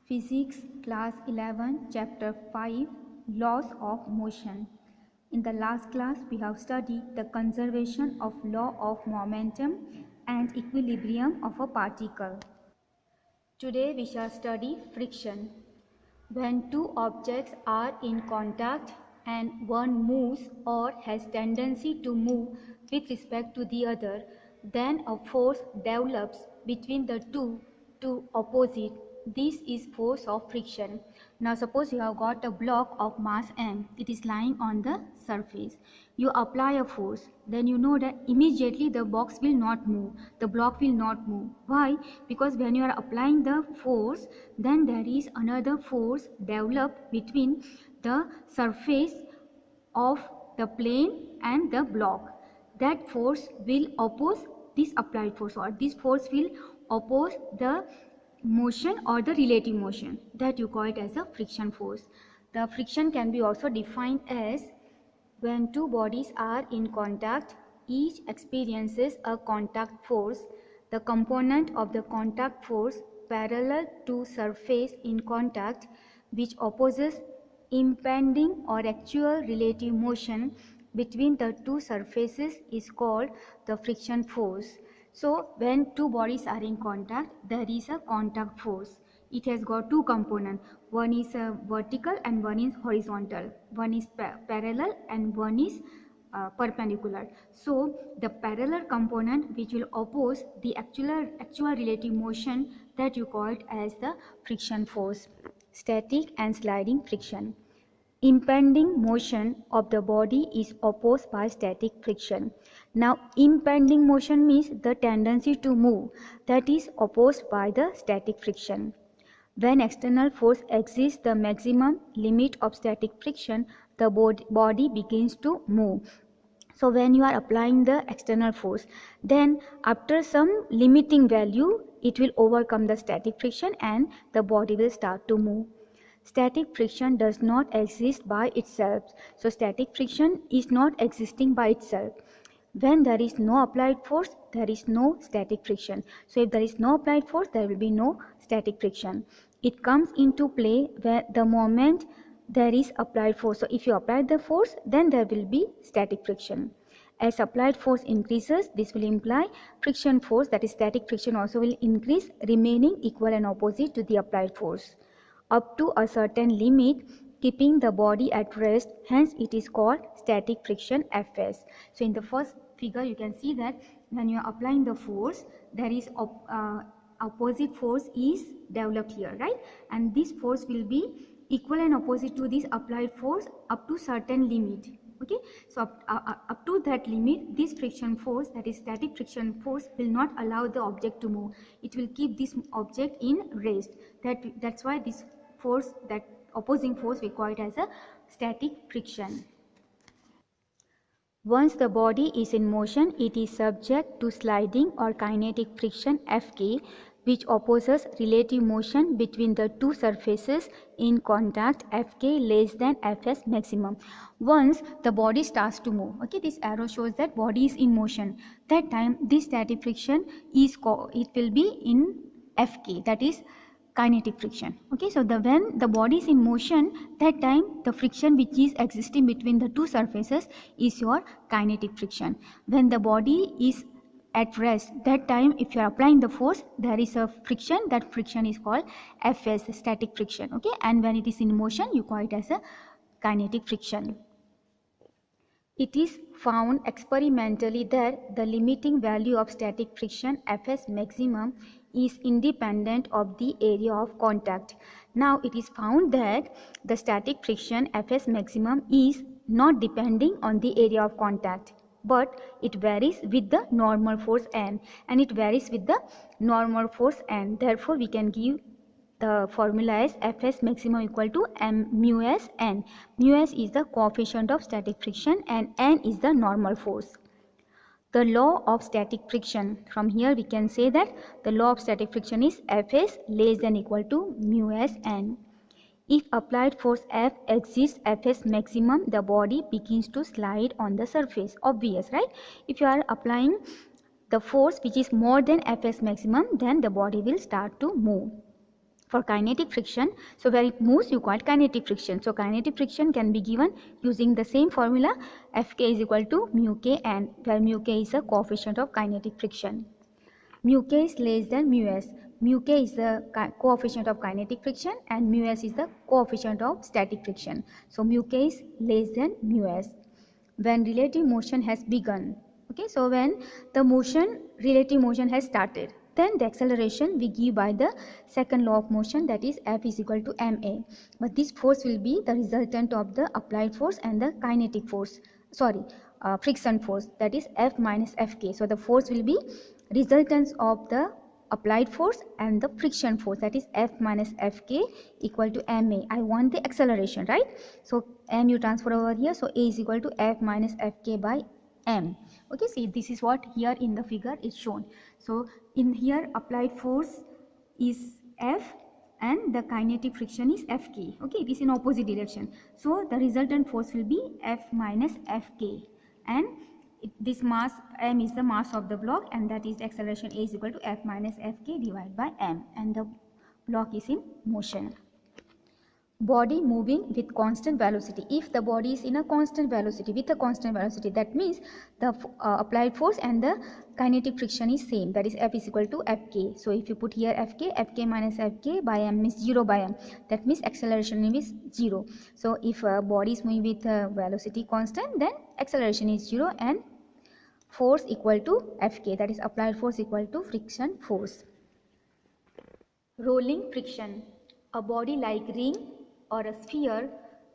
Physics Class 11 Chapter 5 Laws of Motion. In the last class we have studied the conservation of law of momentum and equilibrium of a particle. Today we shall study friction. When two objects are in contact and one moves or has tendency to move with respect to the other, then a force develops between the two to oppose it. This is force of friction. Now suppose you have got a block of mass m. It is lying on the surface. You apply a force. Then you know that immediately the box will not move. The block will not move. Why? Because when you are applying the force, then there is another force developed between the surface of the plane and the block. That force will oppose this applied force, or this force will oppose the motion or the relative motion. That you call it as a friction force. The friction can be also defined as when two bodies are in contact, each experiences a contact force. The component of the contact force parallel to surface in contact which opposes impending or actual relative motion between the two surfaces is called the friction force. So when two bodies are in contact, there is a contact force. It has got two components. One is vertical and one is horizontal. One is parallel and one is perpendicular. So the parallel component which will oppose the actual relative motion, that you call it as the friction force. Static and sliding friction. Impending motion of the body is opposed by static friction. Now impending motion means the tendency to move, that is opposed by the static friction. When external force exceeds the maximum limit of static friction, the body begins to move. So when you are applying the external force, then after some limiting value, it will overcome the static friction and the body will start to move. Static friction does not exist by itself. So static friction is not existing by itself. When there is no applied force, there is no static friction. So if there is no applied force, there will be no static friction. It comes into play where the moment there is applied force. So if you apply the force, then there will be static friction. As applied force increases, this will imply friction force, that is static friction also will increase, remaining equal and opposite to the applied force up to a certain limit, keeping the body at rest. Hence it is called static friction Fs. So in the first figure you can see that when you are applying the force, there is opposite force is developed here, right? And this force will be equal and opposite to this applied force up to certain limit. Okay, so up to that limit, this friction force, that is static friction force, will not allow the object to move. It will keep this object in rest. That's why this force, that opposing force, we call it as a static friction. Once the body is in motion, it is subject to sliding or kinetic friction Fk, which opposes relative motion between the two surfaces in contact, Fk less than Fs maximum. Once the body starts to move, okay, this arrow shows that body is in motion. That time this static friction is it will be in Fk, that is kinetic friction. Okay, so when the body is in motion, that time the friction which is existing between the two surfaces is your kinetic friction. When the body is at rest, that time if you are applying the force, there is a friction. That friction is called Fs, static friction. Okay, and when it is in motion, you call it as a kinetic friction. It is found experimentally that the limiting value of static friction Fs maximum is independent of the area of contact. Now it is found that the static friction Fs maximum is not depending on the area of contact, but it varies with the normal force n, and it varies with the normal force n. Therefore we can give the formula is Fs maximum equal to mu s n. Mu s is the coefficient of static friction and n is the normal force. The law of static friction. From here we can say that the law of static friction is Fs less than equal to mu s n. If applied force F exceeds Fs maximum, the body begins to slide on the surface. Obvious, right? If you are applying the force which is more than Fs maximum, then the body will start to move. For kinetic friction, so where it moves you call it kinetic friction. So kinetic friction can be given using the same formula, Fk is equal to mu k, and where mu k is a coefficient of kinetic friction. Mu k is less than mu s. Mu k is the coefficient of kinetic friction and mu s is the coefficient of static friction. So mu k is less than mu s. When relative motion has begun, okay, so when the relative motion has started, then the acceleration we give by the second law of motion, that is F is equal to ma. But this force will be the resultant of the applied force and the kinetic force, friction force, that is F minus Fk. So the force will be resultance of the applied force and the friction force, that is F minus Fk equal to ma. I want the acceleration, right? So m you transfer over here, so a is equal to F minus Fk by m. Okay, see, this is what here in the figure is shown. So in here applied force is F and the kinetic friction is Fk. Okay, it is in opposite direction. So the resultant force will be F minus Fk, and this mass m is the mass of the block, and that is acceleration a is equal to F minus Fk divided by m, and the block is in motion. Body moving with constant velocity. If the body is in a constant velocity, with a constant velocity, that means the applied force and the kinetic friction is same, that is F is equal to Fk. So if you put here Fk minus Fk by m means 0 by m, that means acceleration is 0. So if a body is moving with a velocity constant, then acceleration is 0 and force equal to Fk, that is applied force equal to friction force. Rolling friction. A body like ring or a sphere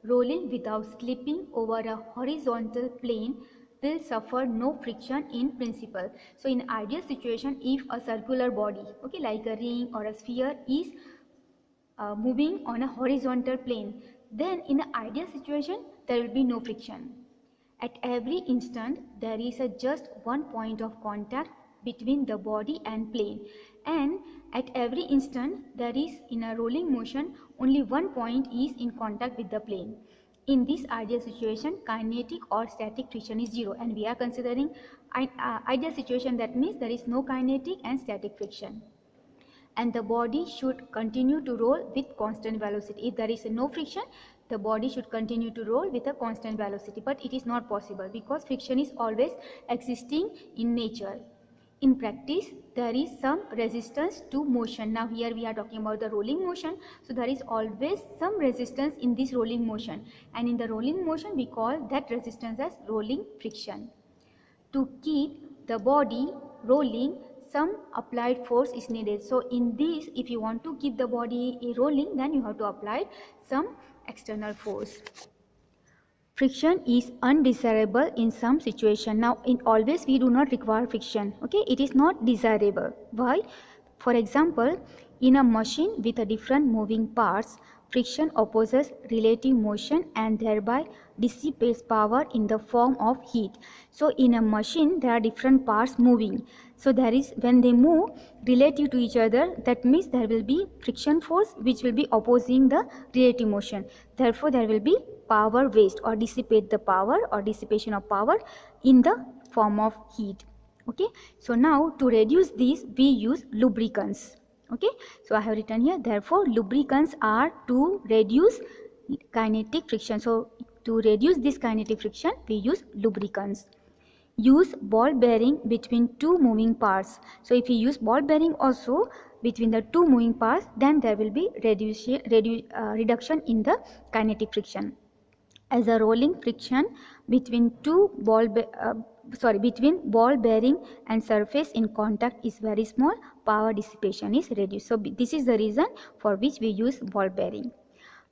rolling without slipping over a horizontal plane will suffer no friction in principle. So in ideal situation, if a circular body, okay, like a ring or a sphere is moving on a horizontal plane, then in the ideal situation there will be no friction. At every instant there is just one point of contact between the body and plane, and at every instant there is, in a rolling motion, only one point is in contact with the plane. In this ideal situation, kinetic or static friction is 0, and we are considering ideal situation, that means there is no kinetic and static friction, and the body should continue to roll with constant velocity. If there is no friction, the body should continue to roll with a constant velocity, but it is not possible because friction is always existing in nature. In practice, there is some resistance to motion. Now here we are talking about the rolling motion, so there is always some resistance in this rolling motion, and in the rolling motion we call that resistance as rolling friction. To keep the body rolling, some applied force is needed. So in this, if you want to keep the body rolling, then you have to apply some external force. Friction is undesirable in some situation. Now in always we do not require friction, okay, it is not desirable. Why? For example, in a machine with a different moving parts, friction opposes relative motion and thereby dissipates power in the form of heat. So in a machine there are different parts moving, so there is, when they move relative to each other, that means there will be friction force which will be opposing the relative motion. Therefore there will be power waste or dissipate the power or dissipation of power in the form of heat. Okay, so now to reduce this we use lubricants. Okay, so I have written here, therefore lubricants are to reduce kinetic friction. So to reduce this kinetic friction we use lubricants. Use ball bearing between two moving parts. So if you use ball bearing also between the two moving parts, then there will be reduction in the kinetic friction. As a rolling friction between between ball bearing and surface in contact is very small, power dissipation is reduced. So this is the reason for which we use ball bearing.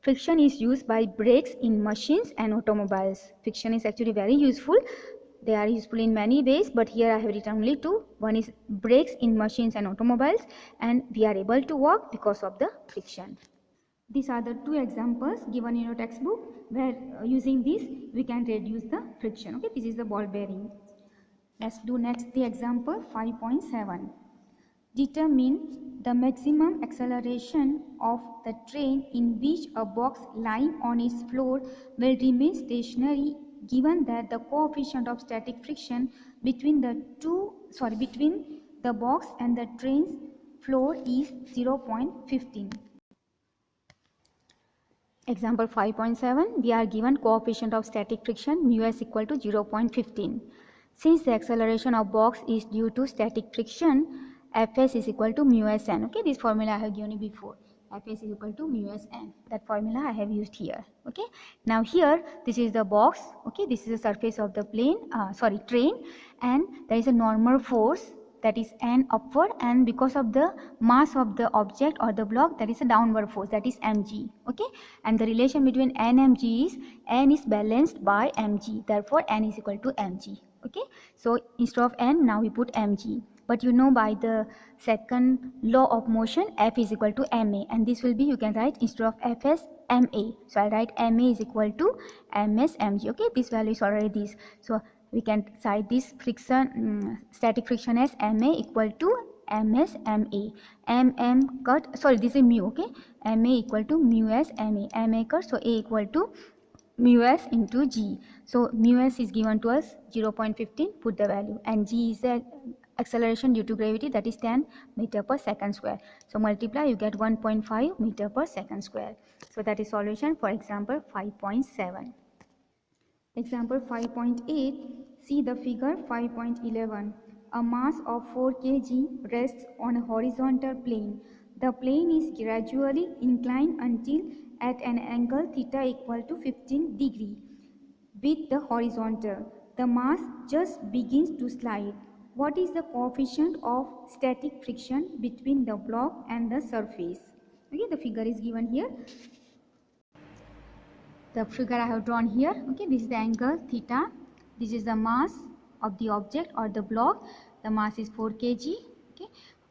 Friction is used by brakes in machines and automobiles. Friction is actually very useful. They are useful in many ways, but here I have written only two. One is brakes in machines and automobiles, and we are able to walk because of the friction. These are the two examples given in your textbook where using this we can reduce the friction. Okay, this is the ball bearing. Let's do next the example 5.7. Determine the maximum acceleration of the train in which a box lying on its floor will remain stationary given that the coefficient of static friction between the box and the train's floor is 0.15. Example 5.7, we are given coefficient of static friction mu s equal to 0.15. Since the acceleration of box is due to static friction, Fs is equal to mu s n. Okay, this formula I have given you before. Fs is equal to mu s n. That formula I have used here. Okay, now here this is the box. Okay, this is the surface of the train, and there is a normal force, that is n upward, and because of the mass of the object or the block, that is a downward force, that is mg. Okay, and the relation between n and mg is n is balanced by mg, therefore n is equal to mg. Okay, so instead of n, now we put mg. But you know, by the second law of motion, F is equal to ma, and this will be, you can write instead of Fs, ma. So I'll write ma is equal to ms mg. Okay, this value is already this. So we can cite this friction, static friction as ma equal to ms ma. This is mu. Okay, ma equal to mu s ma cut, so a equal to mu s into g. So mu s is given to us 0.15, put the value, and g is the acceleration due to gravity, that is 10 meter per second square. So multiply, you get 1.5 meter per second square. So that is solution for example 5.7. Example 5.8, see the figure 5.11. A mass of 4 kg rests on a horizontal plane. The plane is gradually inclined until at an angle theta equal to 15 degree with the horizontal. The mass just begins to slide. What is the coefficient of static friction between the block and the surface? Okay, the figure is given here. The figure I have drawn here. Okay, this is the angle theta. This is the mass of the object or the block. The mass is 4 kg. Okay,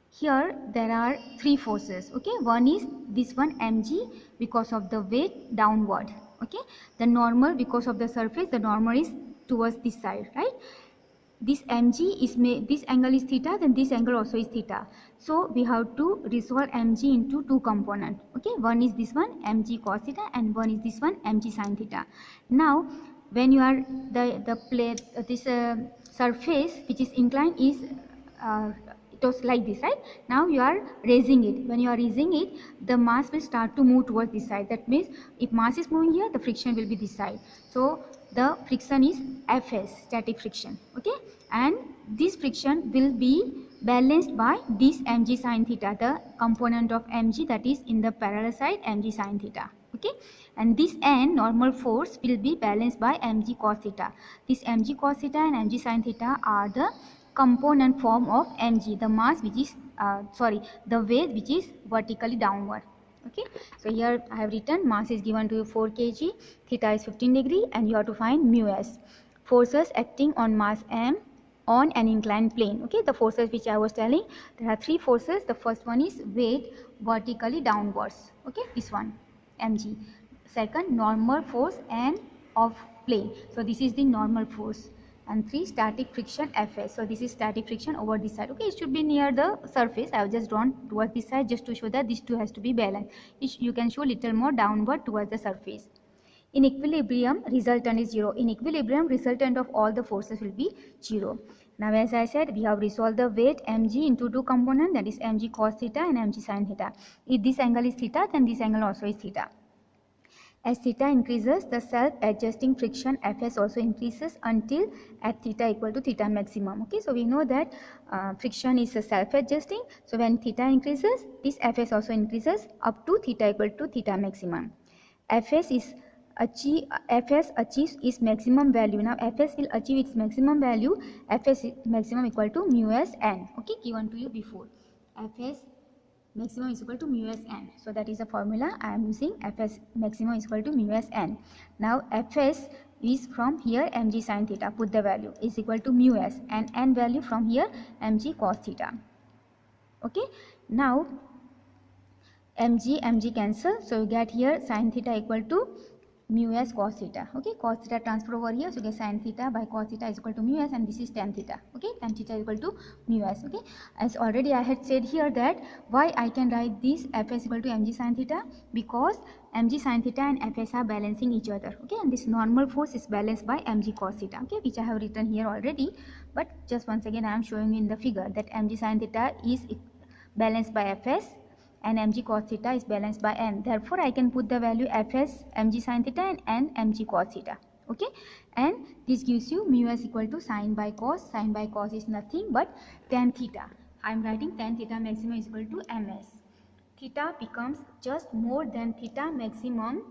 here there are three forces. Okay, one is this one mg, because of the weight downward. Okay, the normal, because of the surface, the normal is towards this side, right? This mg is this angle is theta, then this angle also is theta. So we have to resolve mg into two components. Okay, one is this one mg cos theta, and one is this one mg sin theta. Now when you are the plate, this surface which is inclined is it was like this, right? Now you are raising it. When you are raising it, the mass will start to move towards this side. That means if mass is moving here, the friction will be this side. So the friction is Fs, static friction. Okay, and this friction will be balanced by this mg sin theta, the component of mg that is in the parallel side, mg sin theta. Okay, and this n normal force will be balanced by mg cos theta. This mg cos theta and mg sin theta are the component form of mg, the mass which is the weight which is vertically downward. Okay, so here I have written mass is given to you 4 kg, theta is 15 degree, and you have to find mu s. Forces acting on mass m on an inclined plane. Okay, the forces which I was telling, there are three forces. The first one is weight vertically downwards. Okay, this one mg. Second, normal force n of plane. So this is the normal force. And 3, static friction Fs. So this is static friction over this side. Okay, it should be near the surface. I have just drawn towards this side just to show that these two has to be balanced. You can show little more downward towards the surface. In equilibrium, resultant is 0. In equilibrium, resultant of all the forces will be 0. Now as I said, we have resolved the weight mg into two components, that is mg cos theta and mg sin theta. If this angle is theta, then this angle also is theta. As theta increases, the self-adjusting friction Fs also increases until at theta equal to theta maximum. Okay, so we know that friction is self-adjusting. So when theta increases, this Fs also increases up to theta equal to theta maximum. Fs achieves its maximum value. Now Fs will achieve its maximum value. Fs maximum equal to mu s n. Okay, given to you before. Fs maximum is equal to mu s n. So that is the formula I am using. Fs maximum is equal to mu s n. Now Fs is from here mg sin theta. Put the value is equal to mu s, and n value from here mg cos theta. Okay. Now mg cancel. So you get here sin theta equal to mu s cos theta. Okay, cos theta transfer over here, so you get sin theta by cos theta is equal to mu s, and this is tan theta. Okay, tan theta is equal to mu s. Okay, as already I had said here that why I can write this Fs equal to mg sin theta, because mg sin theta and Fs are balancing each other. Okay, and this normal force is balanced by mg cos theta. Okay, which I have written here already, but just once again I am showing you in the figure that mg sin theta is balanced by Fs, and mg cos theta is balanced by n. Therefore, I can put the value f as mg sin theta and n mg cos theta. Okay, and this gives you mu s equal to sin by cos. Sin by cos is nothing but tan theta. I am writing tan theta maximum is equal to ms. Theta becomes just more than theta maximum.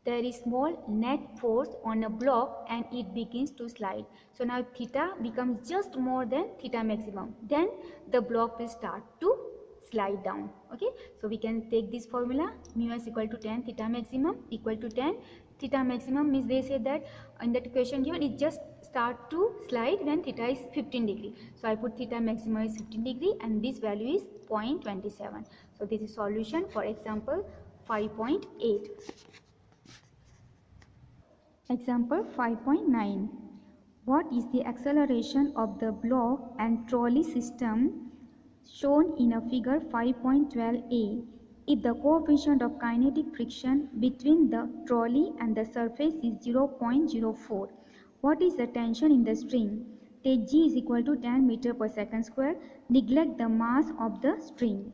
There is small net force on a block and it begins to slide. So now theta becomes just more than theta maximum. Then the block will start to slide down. Okay, so we can take this formula, mu s equal to tan theta maximum equal to tan theta maximum means they say that in that equation given it just start to slide when theta is 15 degree. So I put theta maximum is 15 degree and this value is 0.27. So this is solution for example 5.8. Example 5.9. What is the acceleration of the block and trolley system shown in a figure 5.12a? If the coefficient of kinetic friction between the trolley and the surface is 0.04, what is the tension in the string? Take G is equal to 10 meter per second square. Neglect the mass of the string.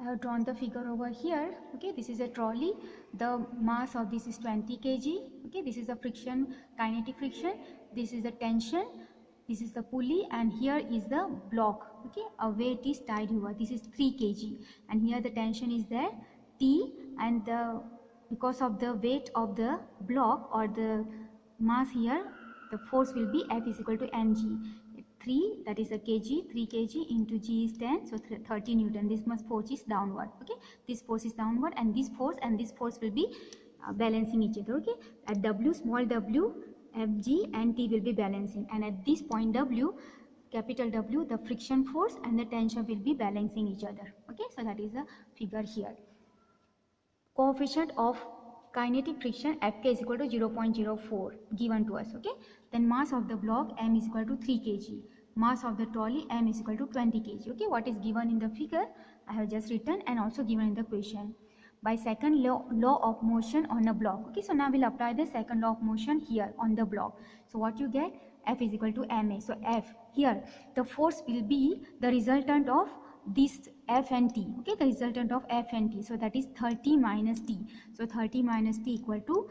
I have drawn the figure over here. Okay, this is a trolley. The mass of this is 20 kg. Okay, this is the friction, kinetic friction. This is the tension. This is the pulley, and here is the block. Okay, a weight is tied over. This is 3 kg, and here the tension is there T, and because of the weight of the block or the mass here, the force will be F is equal to mg. 3, that is a kg, 3 kg into g is 10, so 30 Newton. This much force is downward. Okay, this force is downward, and this force will be balancing each other. Okay, at W, small w, Fg and T will be balancing, and at this point W, capital W, the friction force and the tension will be balancing each other. Okay, so that is the figure here. Coefficient of kinetic friction Fk is equal to 0.04 given to us. Okay, then mass of the block m is equal to 3 kg. Mass of the trolley m is equal to 20 kg. Okay, what is given in the figure I have just written and also given in the question. By second law of motion on a block. Okay, so now we'll apply the second law of motion here on the block. So what you get, F is equal to ma. So F here, the force will be the resultant of this F and T. Okay, the resultant of F and T. So that is 30 minus T. So 30 minus T equal to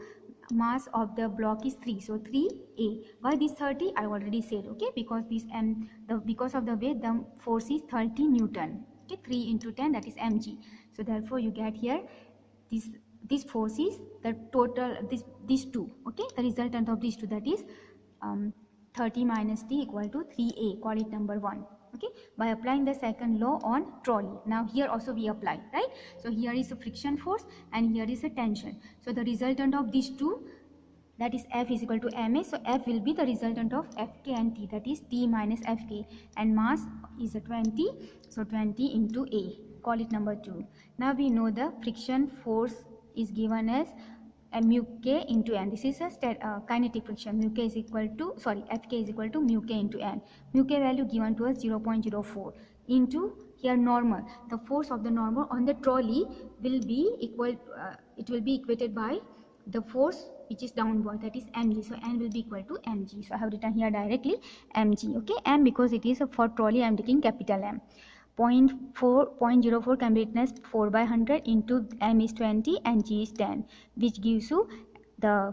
mass of the block is 3. So 3a. Why this 30? I already said. Okay, because this because of the weight, the force is 30 Newton. Okay, 3 into 10, that is mg. So therefore you get here this force is the total, these two. Okay, the resultant of these two, that is 30 minus T equal to 3a. Call it number 1. Okay, by applying the second law on trolley. Now here also we apply, right? So here is a friction force and here is a tension. So the resultant of these two, that is F is equal to ma. So F will be the resultant of Fk and T, that is T minus Fk, and mass is a 20. So 20 into a. Call it number 2. Now we know the friction force is given as mu k into n. This is a kinetic friction. Mu k is equal to, Fk is equal to mu k into n. Mu k value given to us 0.04 into here normal. The force of the normal on the trolley will be equal, it will be equated by the force which is downward, that is mg. So n will be equal to mg. So I have written here directly mg. Okay, m because it is for trolley I am taking capital M. 0.04 can be written as 4 by 100 into m is 20 and g is 10, which gives you the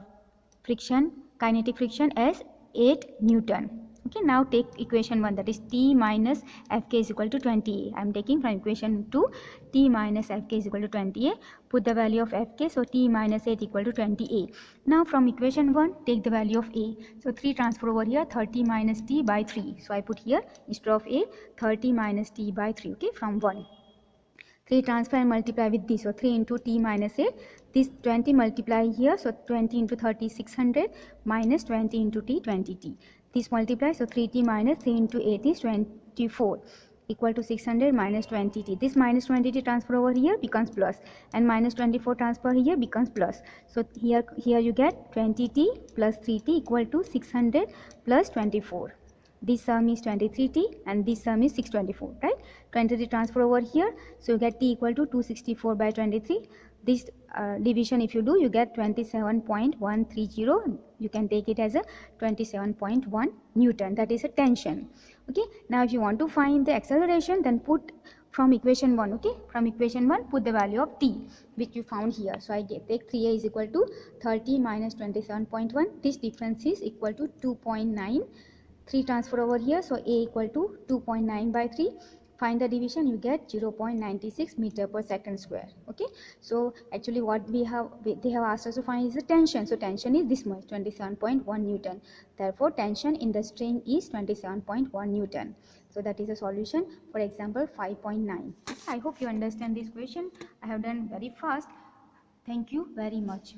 friction, kinetic friction as 8 Newton. Okay, now take equation 1, that is T minus Fk is equal to 20a. I am taking from equation 2, T minus Fk is equal to 20a. Put the value of Fk, so T minus 8 equal to 20a. Now from equation 1, take the value of a. So 3 transfer over here, 30 minus T by 3. So I put here, instead of a, 30 minus T by 3, okay, from 1. 3 transfer and multiply with this, so 3 into T minus 8. This 20 multiply here, so 20 into 30 600 minus 20 into T 20T. This multiply, so 3T minus 3 into 8 is 24 equal to 600 minus 20T. This minus 20T transfer over here becomes plus, and minus 24 transfer here becomes plus. So here you get 20T plus 3T equal to 600 plus 24. This sum is 23T and this sum is 624, right? 23 transfer over here, so you get T equal to 264 by 23. This division if you do, you get 27.130. You can take it as a 27.1 Newton. That is a tension. Okay, now if you want to find the acceleration, then put from equation 1. Okay, from equation 1 put the value of t which you found here. So I take 3a is equal to 30 minus 27.1. this difference is equal to 2.9. 3 transfer over here, so a equal to 2.9 by 3. Find the division, you get 0.96 meter per second square. Okay, so actually what they have asked us to find is the tension. So tension is this much, 27.1 Newton. Therefore tension in the string is 27.1 Newton. So that is a solution for example 5.9. I hope you understand this question. I have done very fast. Thank you very much.